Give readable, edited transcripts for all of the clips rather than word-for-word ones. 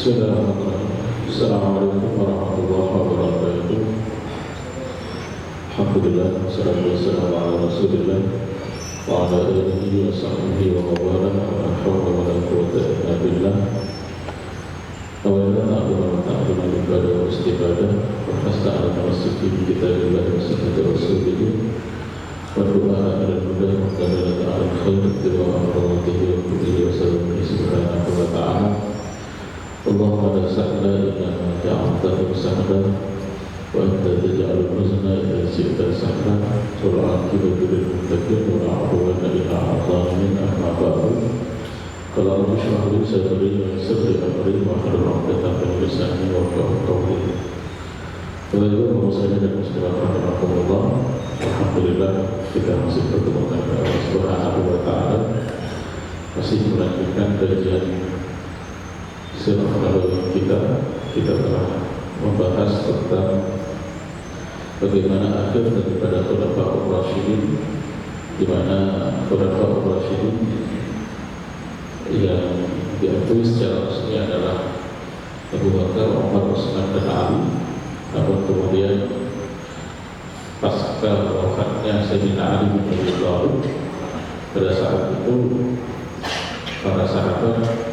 Bismillahirrahmanirrahim. Assalamualaikum warahmatullahi wabarakatuh. Alhamdulillah, wassalatu wassalamu ala Rasulillah wa ala alihi wa sahbihi wa mawala wa hawla wa la quwwata illa billah. Awalnya ta'ala ibadah wa istibadah wa fasta'ala nawassuki bi kitabillah wa sunnati rasulih wa du'a ila al-huda wa qadara ta'ala khair wa amratihi wa kulli wa sallam subhanahu wa ta'ala. Allahumma la sahla illa ma ja'altahu sahla wa anta taj'alul huzna idza syi'ta sahla wal 'aqibatu lil muttaqin wa la 'udwana illa 'alal zalimin. Amma ba'du. Qala rabbi shrah li sadri wa yassir li amri wa hlul 'uqdatam min lisani yafqahu qawli. Bapak-ibu muslimin dan muslimat rahimakumullah, alhamdulillah kita masih bertemu dengan Allah Subhanahu wa taala, masih melanjutkan kajian sirah Nabawi kita telah membahas tentang bagaimana akhir daripada Khulafaur Rasyidin, di mana Khulafaur Rasyidin yang diakui secara resmi adalah Abu Bakar, Umar, Utsman dan Ali. Namun kemudian pasca wafatnya Sayyidina Ali bin Abi Thalib, pada saat itu para sahabat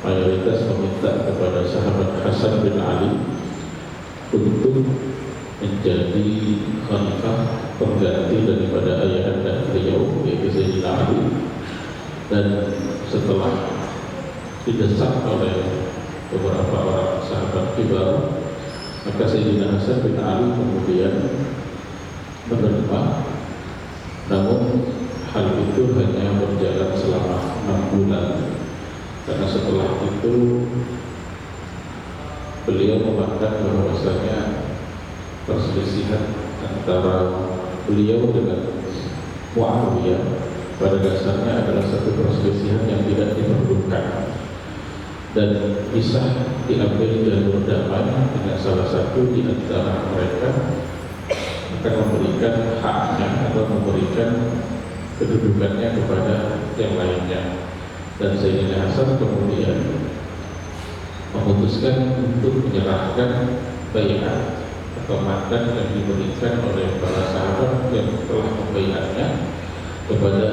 mayoritas meminta kepada sahabat Hasan bin Ali untuk menjadi khalifah pengganti daripada ayahanda beliau, yaitu Sayyidina Ali. Dan setelah didesak oleh beberapa orang sahabat kibar, maka Sayyidina Hasan bin Ali kemudian menerima. Namun hal itu hanya berjalan selama 6 bulan, karena setelah itu beliau memandang bahwasanya perselisihan antara beliau dengan Muawiyah pada dasarnya adalah satu perselisihan yang tidak diperlukan, dan bisa diambil jalur damai dengan salah satu di antara mereka akan memberikan haknya atau memberikan kedudukannya kepada yang lainnya. Dan Sayyidina Hasan kemudian memutuskan untuk menyerahkan baiat atau mandat yang diberikan oleh para sahabat yang telah membaiatnya kepada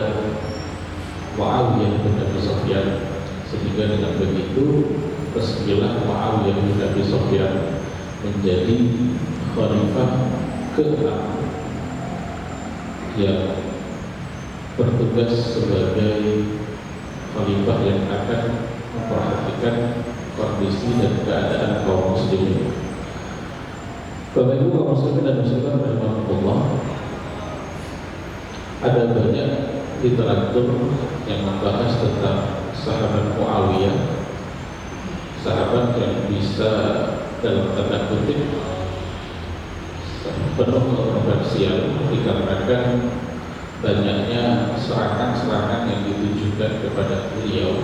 Muawiyah bin Abi Sufyan, sehingga dengan begitu resmilah Muawiyah bin Abi Sufyan menjadi khalifah ke-6 yang bertugas sebagai khalifah yang akan memperhatikan kondisi dan keadaan kaum muslimin. Bapak Ibu kaum muslimin dan muslimat rahimakumullah, ada banyak literatur yang membahas tentang sahabat Muawiyah, sahabat yang bisa dalam tanda kutip penuh kontroversial dikarenakan banyaknya serangan-serangan yang ditujukan kepada beliau,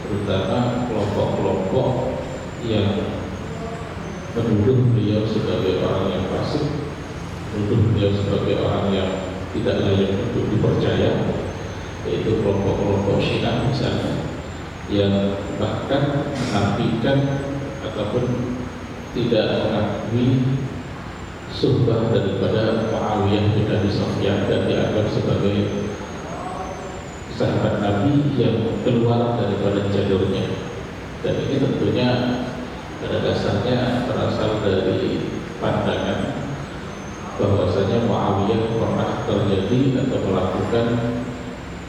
terutama kelompok-kelompok yang menuduh beliau sebagai orang yang fasik, menuduh beliau sebagai orang yang tidak layak untuk dipercaya, yaitu kelompok-kelompok Syiah misalnya, yang bahkan menafikan ataupun tidak mengakui suhbah daripada Muawiyah bin Abi Sufyan dan dianggap sebagai sahabat Nabi yang keluar daripada jalurnya. Dan ini tentunya pada dasarnya berasal dari pandangan bahwasanya Muawiyah pernah terjadi atau melakukan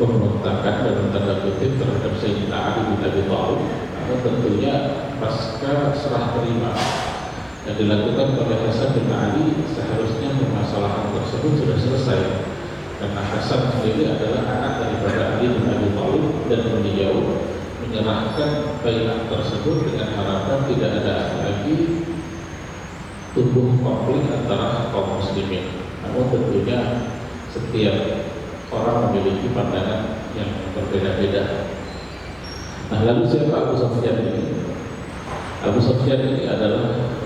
pemberontakan dalam tanda kutip terhadap Sayyidina Ali bin Abi Thalib. Namun tentunya pasca serah terima yang dilakukan oleh Hasan bin Ali, seharusnya permasalahan tersebut sudah selesai, karena Hasan sendiri adalah anak daripada Ali bin Abi Thalib, dan beliau menyerahkan baiat tersebut dengan harapan tidak ada lagi tumbuh konflik antara kaum muslimin. Namun tentunya setiap orang memiliki pandangan yang berbeda-beda. Nah, lalu siapa Abu Sufyan ini? Abu Sufyan ini adalah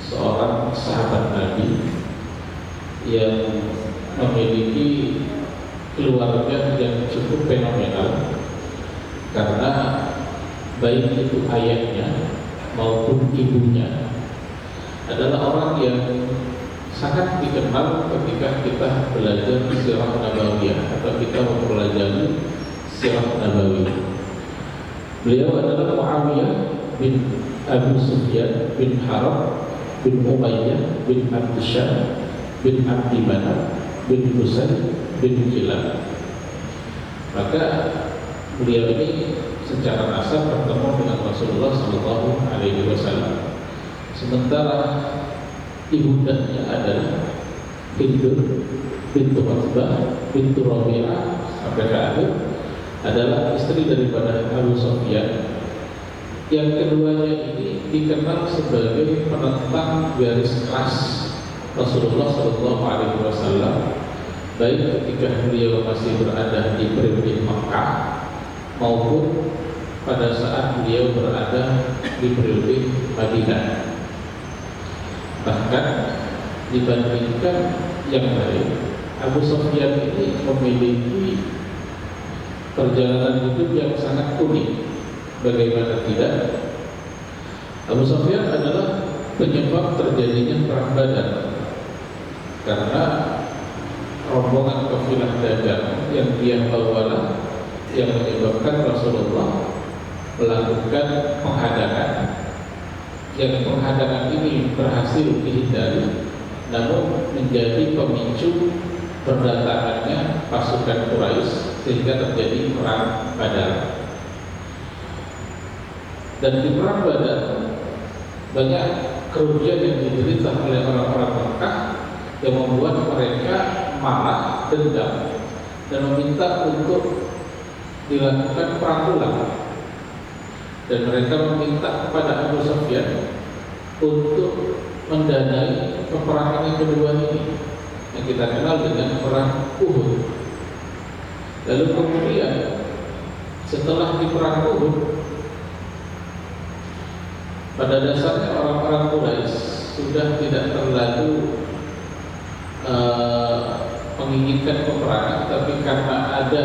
seorang sahabat Nabi yang memiliki keluarga yang cukup fenomenal, karena baik itu ayahnya maupun ibunya, adalah orang yang sangat dikenal ketika kita belajar sirah nabawiyah atau kita mempelajari sirah nabawi. Beliau adalah Muawiyah bin Abu Sufyan bin Harb bin Umayyah bin Abd Syam bin Abdi Manaf bin Husain bin Kilab. Maka beliau ini secara nasab bertemu dengan Rasulullah Sallallahu Alaihi Wasallam. Sementara ibundanya adalah Hindu bintu Utbah bintu Rabi'ah sampai ke akhir, adalah istri daripada Abu Sufyan. Yang keduanya ini dikenal sebagai penentang garis keras Rasulullah Sallallahu Alaihi Wasallam, baik ketika beliau masih berada di periode Makkah maupun pada saat beliau berada di periode Madinah. Bahkan dibandingkan yang lain, Abu Sufyan ini memiliki perjalanan hidup yang sangat unik. Bagaimana tidak? Abu Sufyan adalah penyebab terjadinya perang Badar, karena rombongan kafilah dagang yang dia bawalah yang menyebabkan Rasulullah melakukan penghadangan. Yang penghadangan ini berhasil dihindari, namun menjadi pemicu berdatangannya pasukan Quraisy sehingga terjadi perang Badar. Dan di perang Badar banyak kerugian yang diderita oleh orang-orang Makkah yang membuat mereka marah, dendam, dan meminta untuk dilakukan perang ulang. Dan mereka meminta kepada Abu Sufyan untuk mendanai peperangan yang kedua ini, yang kita kenal dengan perang Uhud. Lalu kemudian setelah di perang Uhud, pada dasarnya orang-orang Quraisy sudah tidak terlalu menginginkan peperangan, tapi karena ada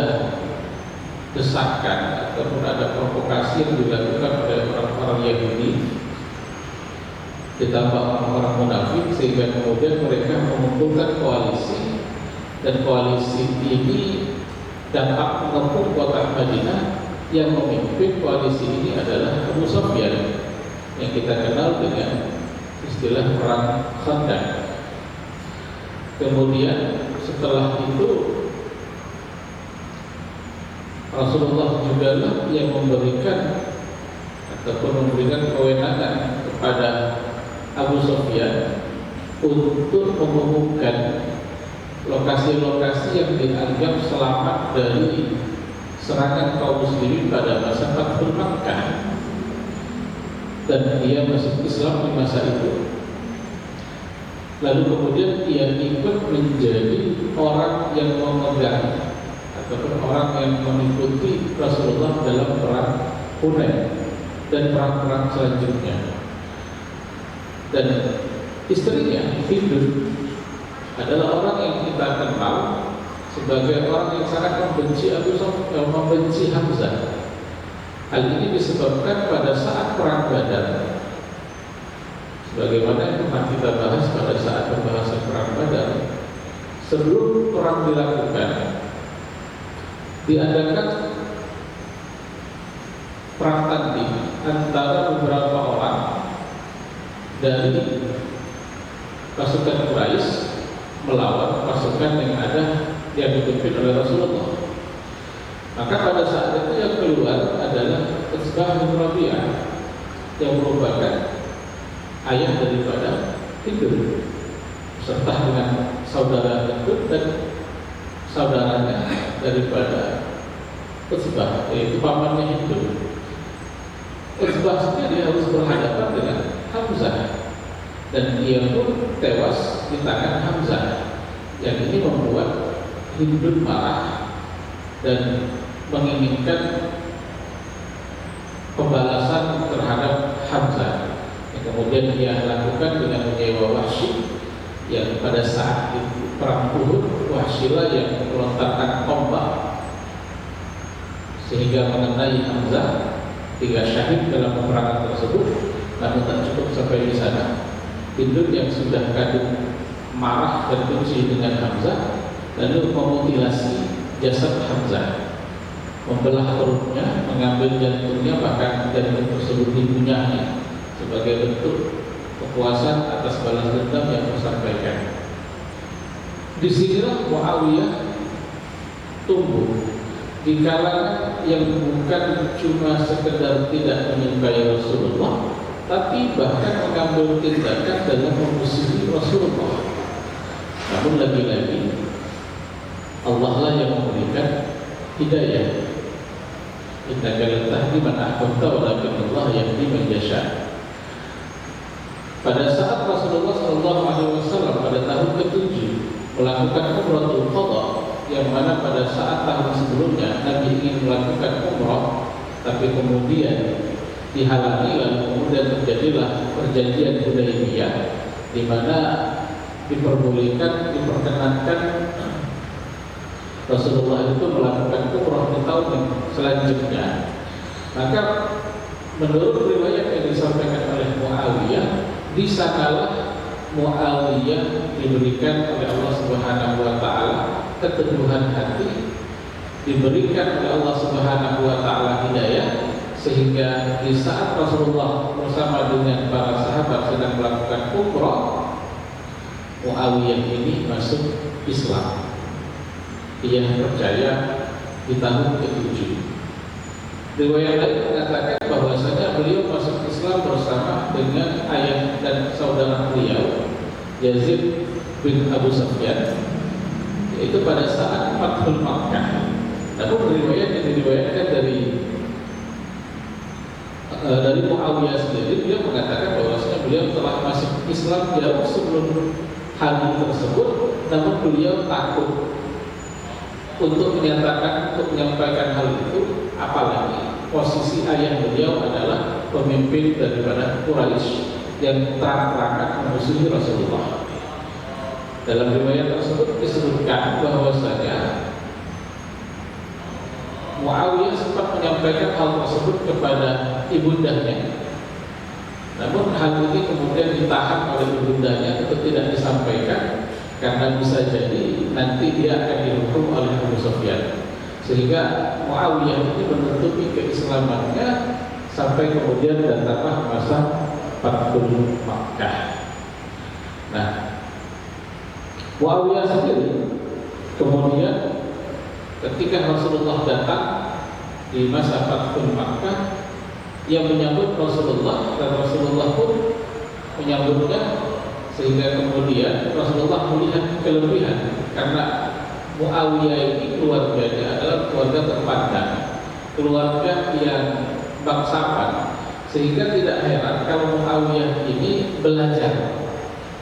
desakan ataupun ada provokasi yang dilakukan oleh orang-orang Yahudi ditambah orang-orang munafik, sehingga kemudian mereka mengumpulkan koalisi, dan koalisi ini dapat mengepung kota Madinah. Yang memimpin koalisi ini adalah Abu Sufyan yang kita kenal dengan istilah perang Khandaq. Kemudian setelah itu Rasulullah juga lah yang memberikan ataupun memberikan kewenangan kepada Abu Sufyan untuk mengumumkan lokasi-lokasi yang dianggap selamat dari serangan kaum muslimin pada masa Fathul Makkah, dan dia masuk Islam di masa itu. Lalu kemudian dia ikut menjadi orang yang memegang ataupun orang yang mengikuti Rasulullah dalam perang Hunain dan perang-perang selanjutnya. Dan istrinya Hindu adalah orang yang kita kenal sebagai orang yang sangat membenci membenci Hamzah. Hal ini disebabkan pada saat perang Badar, sebagaimana yang pernah kita bahas pada saat pembahasan perang Badar. Sebelum perang dilakukan, diadakan perang tanding antara beberapa orang dari pasukan Quraisy melawan pasukan yang ada yang dipimpin oleh Rasulullah. Maka pada saat itu yang keluar adalah Utbah bin Rabi'ah yang merupakan ayah daripada Hindu, serta dengan saudara Hindu dan saudaranya daripada Utbah, yaitu pamannya Hindu. Utbah sendiri harus berhadapan dengan Hamzah, dan dia pun tewas di tangan Hamzah. Yang ini membuat Hindu marah dan menginginkan pembalasan terhadap Hamzah, yang kemudian dia lakukan dengan menyewa Wahsy, yang pada saat itu perang Uhud, Wahsyilah yang melontarkan tombak sehingga mengenai Hamzah, 3 syahid dalam peperangan tersebut, namun tak cukup sampai di sana. Hindun yang sudah kadung marah dan benci dengan Hamzah lalu memutilasi jasad Hamzah, membelah perutnya, mengambil jantungnya, bahkan jantung tersebut dimunyahnya sebagai bentuk kepuasan atas balas dendam yang tersampaikan. Disinilah Muawiyah tumbuh di kalangan yang bukan cuma sekedar tidak menyukai Rasulullah, tapi bahkan mengambil tindakan dalam memusuhi Rasulullah. Namun lagi-lagi Allah lah yang memberikan hidayah. Innaka la tahdi man ahbabta walakinna Allah yahdi man yasha. Pada saat Rasulullah SAW pada tahun ke-7 melakukan umratul qadha, yang mana pada saat tahun sebelumnya Nabi ingin melakukan umrah, tapi kemudian dihalangi, lalu kemudian terjadilah perjanjian Hudaybiyah, di mana diperkenankan Rasulullah itu melakukan umrah di tahun yang selanjutnya. Maka menurut riwayat yang disampaikan oleh Muawiyah, di sanalah Muawiyah diberikan oleh Allah Subhanahu wa taala keteguhan hati, diberikan oleh Allah Subhanahu wa taala hidayah, sehingga di saat Rasulullah bersama dengan para sahabat sedang melakukan umrah, Muawiyah ini masuk Islam. Ia percaya di tahun ke-7. Riwayat lain mengatakan bahwasanya beliau masuk Islam bersama dengan ayah dan saudara beliau, Yazid bin Abu Sufyan, yaitu pada saat Fathul Makkah. Namun riwayat yang diriwayatkan dari Muawiyah sendiri, beliau mengatakan bahwasanya beliau telah masuk Islam jauh sebelum hal tersebut, namun beliau takut untuk menyampaikan hal itu, apalagi posisi ayah beliau adalah pemimpin daripada Quraisy yang terang-terangan memusuhi Rasulullah. Dalam riwayat tersebut disebutkan bahwasanya Muawiyah sempat menyampaikan hal tersebut kepada ibundanya, namun hal ini kemudian ditahan oleh ibundanya untuk tidak disampaikan, karena bisa jadi nanti dia akan dihukum oleh Abu Sufyan, sehingga Muawiyah ini menutupi keislamannya sampai kemudian datanglah masa Fathul Makkah. Nah, Muawiyah sendiri kemudian ketika Rasulullah datang di masa Fathul Makkah, ia menyambut Rasulullah dan Rasulullah pun menyambutnya, sehingga kemudian Rasulullah melihat kelebihan karena Muawiyah ini keluarganya adalah keluarga terpandang, keluarga yang bangsawan, sehingga tidak heran kalau Muawiyah ini belajar.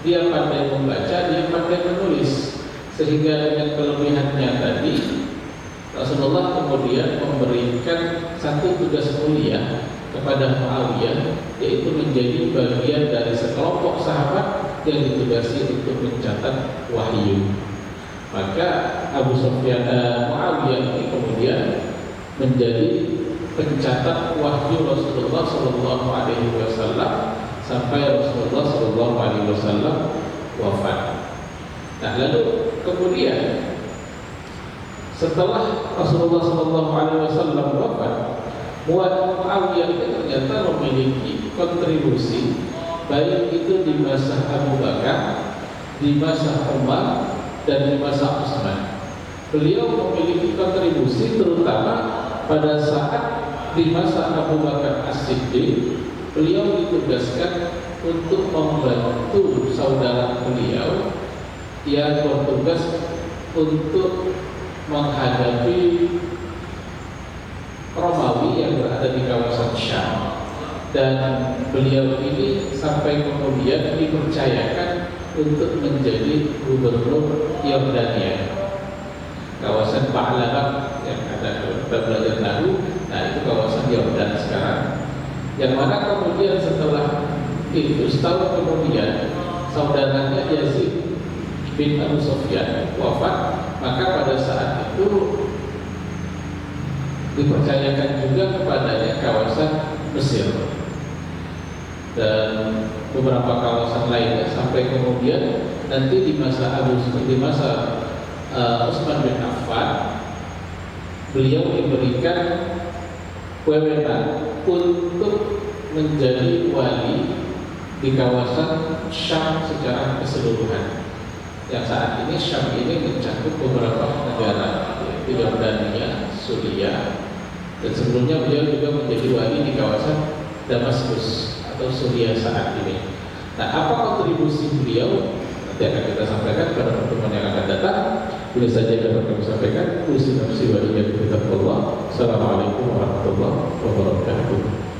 Dia pandai membaca, dia pandai menulis, sehingga dengan kelebihannya tadi Rasulullah kemudian memberikan satu tugas mulia kepada Muawiyah, yaitu menjadi bagian dari sekelompok sahabat yang ditugasi untuk mencatat wahyu. Maka Abu Sufyan Muawiyah ini kemudian menjadi pencatat wahyu Rasulullah Shallallahu Alaihi Wasallam sampai Rasulullah Shallallahu Alaihi Wasallam wafat. Nah, lalu kemudian setelah Rasulullah Shallallahu Alaihi Wasallam wafat, Muawiyah itu ternyata memiliki kontribusi, baik itu di masa Abu Bakar, di masa Umar, dan di masa Utsman. Beliau memiliki kontribusi terutama pada saat di masa Abu Bakar As-Siddiq, beliau ditugaskan untuk membantu saudara beliau yang bertugas untuk menghadapi Romawi yang berada di kawasan Syam, dan beliau ini sampai kemudian dipercayakan untuk menjadi gubernur Yordania, kawasan Ba'labak yang ada kita belajar dahulu. Nah, itu kawasan Yordan sekarang, yang mana kemudian setelah itu setahun kemudian saudaranya Yazid bin Abu Sufyan wafat. Maka pada saat itu dipercayakan juga kepadanya kawasan Mesir dan beberapa kawasan lainnya, sampai kemudian nanti di masa Utsman bin Affan, beliau diberikan wewenang untuk menjadi wali di kawasan Syam secara keseluruhan. Yang saat ini Syam ini mencakup beberapa negara, yaitu Yordania, Suriah, dan sebelumnya beliau juga menjadi wali di kawasan Damaskus atau Suriah saat ini. Nah, apa kontribusi beliau? Nanti akan kita sampaikan pada pertemuan yang akan datang. Boleh saja dapat kami sampaikan. Usi nafsi wa iyyakum bittaqwallah. Assalamualaikum warahmatullahi wabarakatuh.